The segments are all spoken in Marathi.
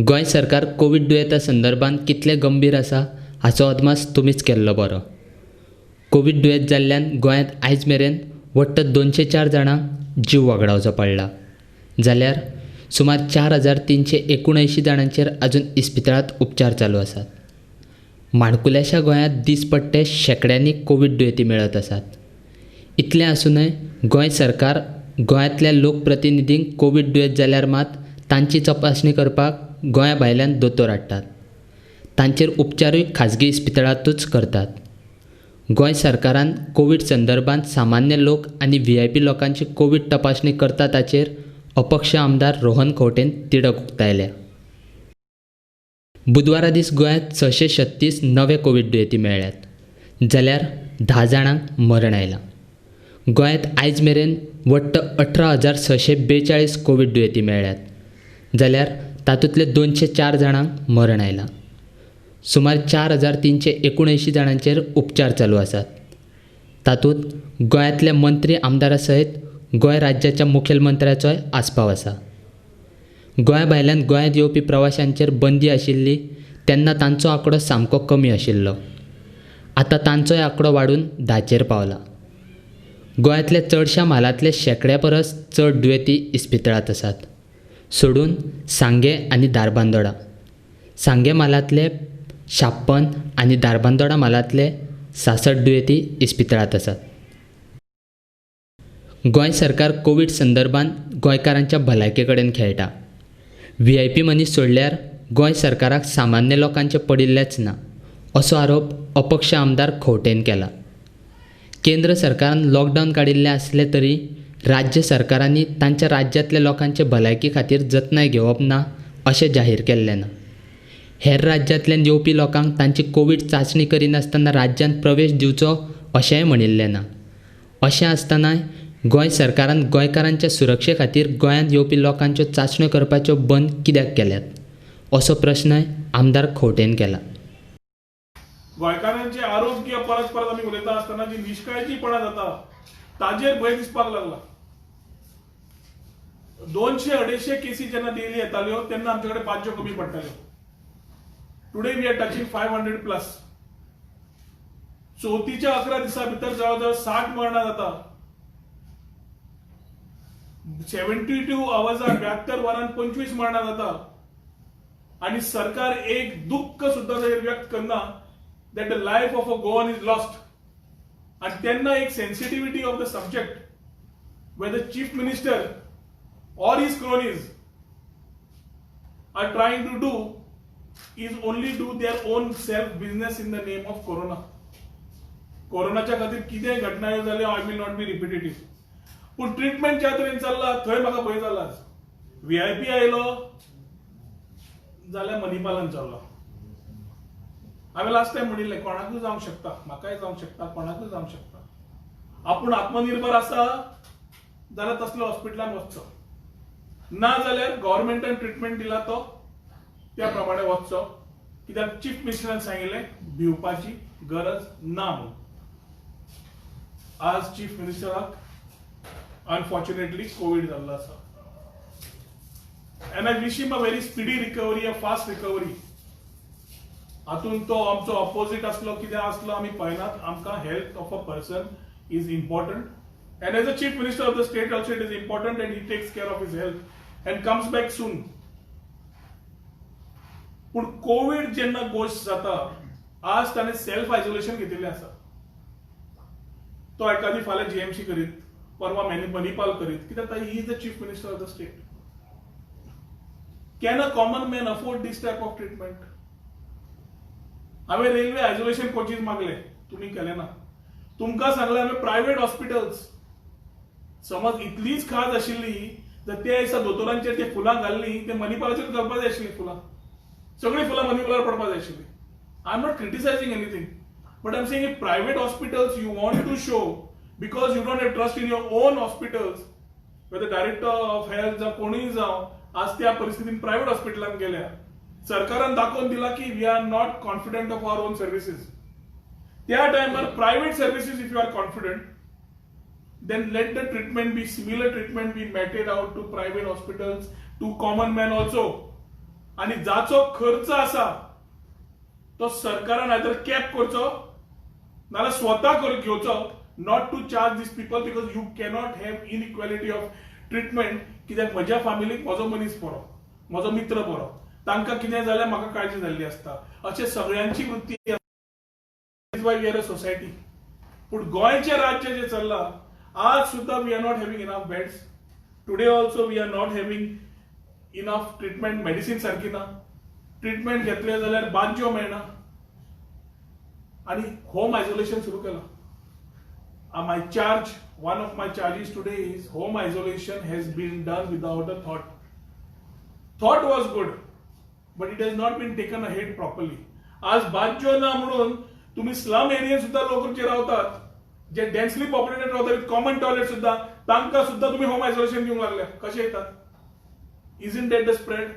गोंय सरकार कोवीड दुयेंता संदर्भात कितले गंभीर आसा हाचो अदमास तुमीच केल्लो बरो. कोवीड दुयेंत जाल्ल्यान गोंयांत आयज मेरेन वट्ट 204 जाणांक जीव वगडावचो पडला. जाल्यार सुमार 4379 जाणांचेर अजून इस्पितळांत उपचार चालू आसात. माणकुल्याशा गोंयांत दिसपट्टे शेकड्यांनी कोवीड दुयेंती मेळत आसात. इतलें आसूनय गोंय सरकार गोंयांतल्या लोकप्रतिनिधींक कोवीड दुयेंत जाल्यार मात तांची तपासणी करपाक गोंया भायल्यान दोतोर हाडटात. तांचेर उपचारूय खाजगी इस्पितळांतूच करतात. गोंय सरकारान कोवीड संदर्भात सामान्य लोक आनी व्हीआयपी लोकांची कोवीड तपासणी करता ताचेर अपक्ष आमदार रोहन खंवटेन तिडक उक्तायल्या. बुधवारा दीस गोंयांत 636 नवे कोवीड दुयेंती मेळ्ळ्यात, जाल्यार 10 जाणांक मरण आयलां. गोंयांत आयज मेरेन वट्ट 18,642 कोवीड दुयेंती मेळ्ळ्यात, जाल्यार तातूंतले 204 जाणांक मरण आयलां. सुमार 4,379 जाणांचेर उपचार चालू आसात. तातूंत गोंयांतल्या मंत्री आमदारा सयत गोंय राज्याच्या मुखेलमंत्र्याचोय आस्पाव आसा. गोंया भायल्यान गोंयांत येवपी प्रवाशांचेर बंदी आशिल्ली तेन्ना तांचो आंकडो सामको कमी आशिल्लो. आतां तांचोय आंकडो वाडून 10चेर पावला. गोंयांतल्या चडशा म्हालांतले शेकड्या परस चड दुयेंती इस्पितळांत आसात, सोडून सांगे आनी धारबांदोडा. सांगे म्हालांतले 56 आनी धारबांदोडा म्हालांतले 66 दुयेंती इस्पितळांत आसात. गोंय सरकार कोवीड संदर्भात गोंयकारांच्या भलायके कडेन खेळटा. व्हीआयपी मनीस सोडल्यार गोंय सरकाराक सामान्य लोकांचे पडिल्लेच ना असो आरोप अपक्ष आमदार खंवटेन केला. केंद्र सरकारान लॉकडावन काडिल्ले आसले तरी राज्य सरकारांनी तांच्या राज्यांतल्या लोकांचे भलायके खातीर जतनाय घेवप ना अशें जाहीर केल्लें ना. हेर राज्यांतल्यान येवपी लोकांक तांची कोवीड चांचणी करिनासतना राज्यांत प्रवेश दिवचो अशेंय म्हणिल्लें ना. अशें आसतनाय गोंय सरकारान गोंयकारांच्या सुरक्षे खातीर गोंयांत येवपी लोकांच्यो चांचण्यो करपाच्यो बंद कित्याक केल्यात असो प्रश्नय आमदार खंवटेन केला. गोंयकारांचे आरोग्य परत परत आमी उलयता आसतना जी निश्काळजीपणा जाता ताजेर भंय दिसपाक लागला. 200-250 केसी जेन्ना डेली येताल्यो तेन्ना आमचे कडेन 5 कमी पडटाल्यो. Today we are touching 500+. चवथीच्या 11 दिसां भितर जवळजवळ 60 मरणां जाता. 72 अवर्सांत 72 वरांत 25 मरणां जाता. आणि सरकार एक दुःख सुद्धा व्यक्त करना that the life of a Goan is lost. And तेन्ना एक sensitivity of the subject where the chief minister or his cronies are trying to do is only do their own self business in the name of corona. कोरोनाच्या खातीर कितें घटना जाल्यो I will not be repetitive. पूण ट्रीटमेंट ज्या तरेन चल्ला थंय म्हाका भंय जाला. व्हीआयपी आयलो जाल्यार मणिपालान चल्लो. हांवें लास्ट टायम म्हणिल्लें कोणाकूय जावंक शकता, म्हाकाय जावंक शकता, कोणाकूय जावंक शकता. आपूण आत्मनिर्भर आसा जाल्यार तसल्या हॉस्पिटलांत वचचो, ना जाल्यार गव्हर्नमेंटान ट्रिटमेंट दिला तो त्या प्रमाणे वचचो. कित्याक चीफ मिनिस्टरान सांगिल्लें भिवपाची गरज ना म्हणून. आज चीफ मिनिस्टराक अनफॉर्च्युनेटली कोविड जाल्लो आसा. End I wish him a very speedy recovery, a fast recovery. हातून तो आमचो ऑपोजिट असलो कितें असलो आमी पळयनात. आमकां health of a person is important. And as a chief minister of the state also it is important and he takes care of his health and comes back soon. पूण कोविड जेन्ना गोश्ट जाता, आज ताणें सेल्फ आयसोलेशन घेतिल्लें आसा. तो एखादी फाल्यां जीएमसी करीत, परवा मणिपाल करीत, कित्याक he is the chief minister of the state. Can a common man afford this type of treatment? हांवें रेल्वे आयसोलेशन कोचीस मागले, तुम्ही केले ना. तुमकां सांगलें हांवें प्रायव्हेट हॉस्पिटल्स. समज इतलीच खाज आशिल्ली तर त्या दिसा दोतोरांचेर ते फुलां घाल्ली ते मणिपालाचेर करपाक जाय आशिल्लीं फुलां. सगळीं फुलां मणिपालार पडपाक जाय आशिल्लीं. I am not criticising anything, but I am saying private hospitals you want to show because you don't have trust in your own hospitals. Whether director of health जावं कोणीय जावं आज त्या परिस्थितीन प्रायव्हेट हॉस्पिटलांत गेल्या. सरकारान दाखोवन दिला की we are not confident of our own services. त्या टायमार private services if you are confident then let the treatment be similar treatment be meted out to private hospitals, to common man also. आणि जाचो खर्च आसा तो सरकारान आयदर कॅप करचो नाल्यार स्वता घेवचो, not to charge these people, because you cannot have inequality of treatment. कित्याक म्हज्या फॅमिलीक म्हजो मनीस बरो, म्हजो मित्र बरो, तांकां कितें जाल्यार म्हाका काळजी जाल्ली आसता, अशें सगळ्यांची वृत्ती why we are a society. पूण गोंयचें राज्य जे चल्लां आज सुद्धा we are not having enough beds. Today also we are not having enough treatment. Medicine सारकी ना, ट्रिटमेंट घेतले जाल्यार बांज्यो मेळना आणि होम आयसोलेशन सुरू केला. माय charge, one of my charges today is home isolation has been done without a thought. Thought was good, but it has not been taken ahead properly. आज बांज्यो ना म्हणून तुम्ही स्लम एरिया सुद्धा लोक जे रावतात, जे डेन्सली पॉप्युलेटेड रावतात विथ कॉमन टॉयलेट सुद्धा, तांकां सुद्धा तुम्ही होम आयसोलेशन दिवंक लागल्या. कशें येतात? Isn't that the spread?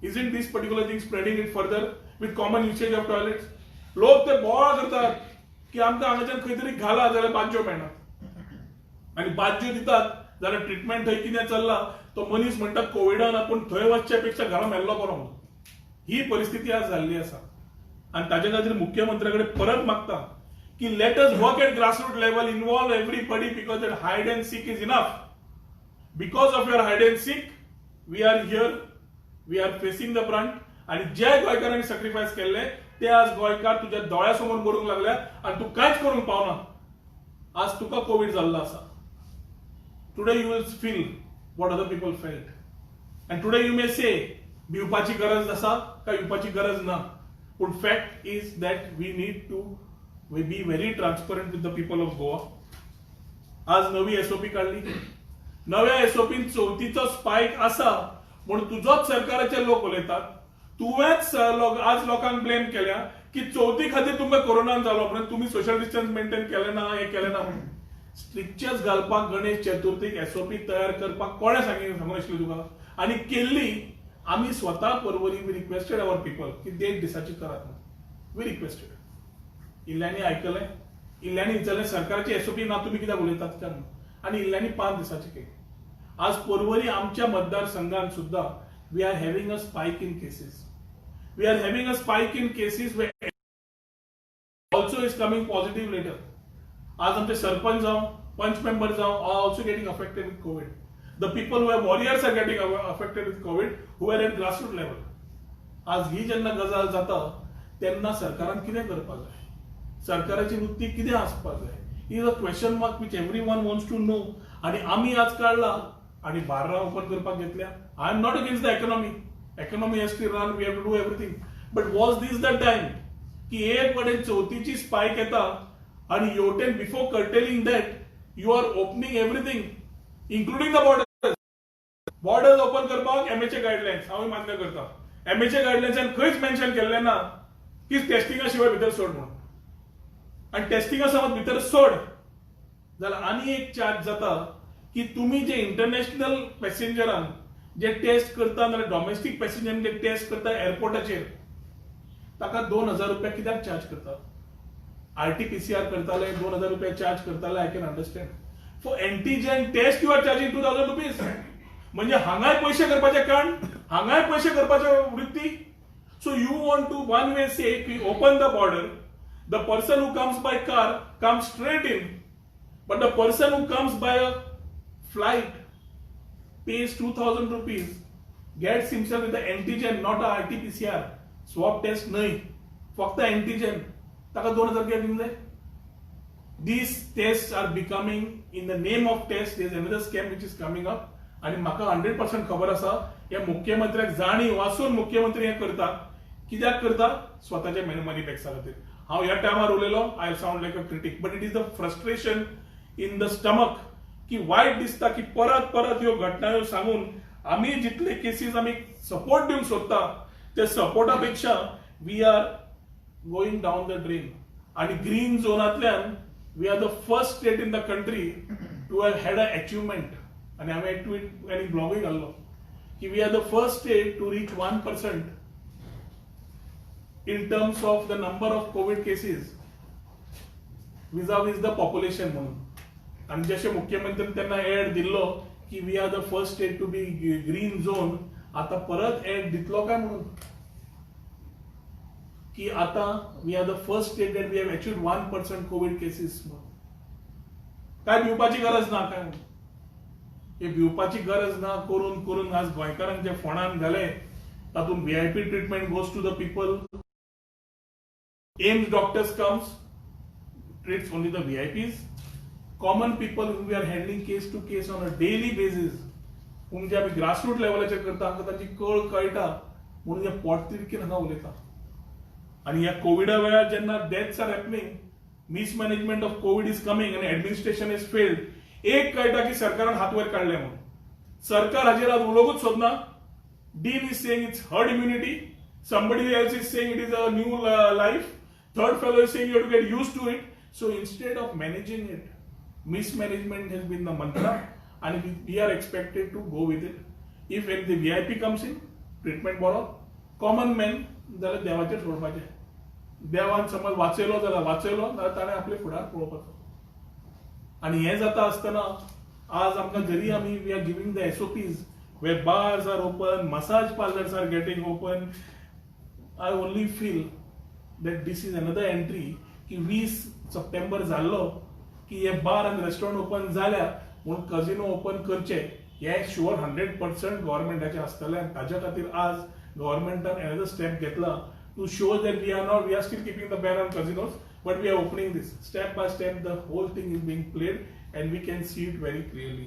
Isn't this particular thing spreading it further with common usage of toilets? लोक ते बोवाळ करतात की आमकां हांगाच्यान खंय तरी घाला जाल्यार बांज्यो मेळना, आणि बांज्यो दितात जाल्यार ट्रिटमेंट थंय कितें चल्ला तो मनीस म्हणटा कोविडान आपूण थंय वचचे पेक्षा घरा मेल्लो बरो म्हणून. ही परिस्थिती आज जाल्ली आसा आणि ताजे खातीर मुख्यमंत्र्या कडेन परत मागता की let us work at grassroot level, involve everybody, because that hide and seek is enough. Because of your hide and seek we are here, we are facing the brunt. आणि जे गोंयकारांनी सॅक्रिफायस केल्ले ते आज गोंयकार तुज्या दोळ्यासमोर मरूंक लागल्या आणि तूं कांयच करूंक पावना. आज तुका कोविड जाल्लो आसा. Today you will feel what other people felt. And today you may say, भिवपाची गरज आसा काय भिवपाची गरज ना. But fact is that we need to be very transparent with the people of Goa. आज नवी एसओपी काढली. नव्या एसओपीन चवथीचो स्पायक आसा म्हणून तुझोच सरकाराचे लोक उलयतात. तुवेंच आज लोकांक ब्लेम केल्या की चवथी खातीर तुमकां कोरोना जालो म्हणून तुम्ही सोशल डिस्टन्स मेंटेन केलें ना, हे केलें ना म्हणून. स्ट्रिक्चर्स घालपाक गणेश चतुर्थीक एसओपी तयार करपाक कोणे सांगितलें तुका? आणि केल्ली आम्ही स्वतः Porvorim we requested our people की 1.5 दिसाची करात. We requested. इल्ल्यांनी आयकलें, इल्ल्यांनी विचारलें सरकारची एसओपी ना तुम्ही कित्याक उलयतात काय म्हणून, आणि इल्ल्यांनी 5 दिसाची केली. आज परवरी आमच्या मतदारसंघात सुद्धा we are having a spike in cases. We are having a spike in cases where also is coming positive later. आज आमचे सरपंच जावं, पंच मेंबर जावं, are also getting affected with Covid. The people who have warriors are getting affected with Covid who are at grassroot level. आज ही जेन्ना गजाल जाता तेन्ना सरकारान कितें करपाक जाय, सरकाराची वृत्ती कितें आसपाक जाय, is a question mark which everyone wants to know. आणि आम्ही आज काढला आणि बार्रां ओपन करपाक घेतल्या. I am not against the economy. Economy has to run, we have to do everything. But was this the time की एक वटेन चवथीची स्पायक येता आणि योटेन before curtailing that you are opening everything including the borders. Borders open करपाक एमएचे गायडलायन्स हांव मान्य करता. एमएचे गायडलायन्सान खंयच मेन्शन केल्लें ना की टेस्टिंगा शिवाय भितर सोड म्हणून. आणि टेस्टिंगा समज भितर सोड जाल्यार आनी एक चार्ज जाता की तुम्ही जे इंटरनॅशनल पॅसेंजरांक जे टेस्ट करता नाल्यार डॉमेस्टीक पॅसेंजरांक जे टेस्ट करता एअरपोर्टाचेर ताका 2,000 रुपया कित्याक चार्ज करता? आरटीपीसीआर करताले 2,000 रुपया चार्ज करताले, I can understand. For antigen test you are charging 2,000 rupees. म्हणजे हांगाय पैसे करपाचे कारण, हांगाय पैसे करपाचे वृत्ती. So you want to one way say की open the border, the person who comes by car comes straight in, but the person who comes by a flight pays 2,000 rupees, gets himself with the antigen, not a RT-PCR. Swab test नाही, फक्त antigen. ताका 2,000 रुपया दिवंक जाय. These tests are becoming, in the name of test, there is another scam which is coming up. आणि म्हाका 100% खबर आसा या मुख्यमंत्र्याक जाणीव आसून मुख्यमंत्री हे करता. कित्याक करता? स्वताच्या मनी बॅग्सा खातीर. हांव ह्या टायमार उलयलो, I sound like a critic, but it is the frustration in the stomach की वाईट दिसता की परत परत ह्यो घटना सांगून आम्ही जितले केसीस आम्ही सपोर्ट दिवंक सोदता ते सपोर्टापेक्षा we are going down the drain. आणि ग्रीन झोनांतल्यान we are the first state in the country to have had a achievement. आणि हांवें एक ट्वीट आनी ब्लॉगूय घाल्लो की we are the first state to reach 1% in terms of the number of Covid cases with the population म्हणून. आणि जसे मुख्यमंत्र्यांनी त्यांना एड दिल्लो की we are the first state to be green zone, आता परत ऍड दितलो काय म्हणून की आता we are the first state that we have achieved 1% Covid cases. काय भिवपाची गरज ना काय म्हणून हे भिवपाची गरज ना करून करून आज गोंयकारांच्या फोंडान घाले तातूंत VIP treatment goes to the people. AIIMS doctors comes treats only the VIPs. Common people who we are handling case to case on a daily basis. म्हणजे आम्ही ग्रासरूट लेवलाचेर करता आमकां ताची कळ कळटा म्हणून हे पोटतिडकीन हांगा उलयता. आणि ह्या कोविडा वेळार जेन्ना deaths are happening, mismanagement of Covid is coming आणि ऍडमिनिस्ट्रेशन इज फेल्ड, एक कळटा की सरकारान हात वयर काडले म्हणून. सरकार हाचेर आज उलोवंकूच सोदना. Dean is saying it's herd immunity, somebody else is saying it is a new life, third fellow is saying you have to get used to it. So instead of managing it, mismanagement has been the mantra and we are expected to go with it. If the VIP comes in, treatment बरो, common man जाल्यार देवाचेर सोडपाचें. देवान समज वाचयलो जाल्यार वाचयलो, नाल्यार ताणें आपले फुडार पळोवपाचो. आनी हें जाता आसतना आज आमकां जरी आमी we are giving the SOPs where bars are open, massage parlors are getting open, I only feel that this is another entry की 20 सप्टेंबर जाल्लो की हे बार आनी रेस्टॉरंट ओपन जाल्या म्हणून कजिनो ओपन करचे हे शुअर 100% गव्हर्नमेंटाचे आसतले. आनी ताच्या खातीर आज गव्हर्नमेंटान एनदर स्टेप घेतला to show that we are still keeping the ban on casinos, but we are opening this step by step. The whole thing is being played and we can see it very clearly.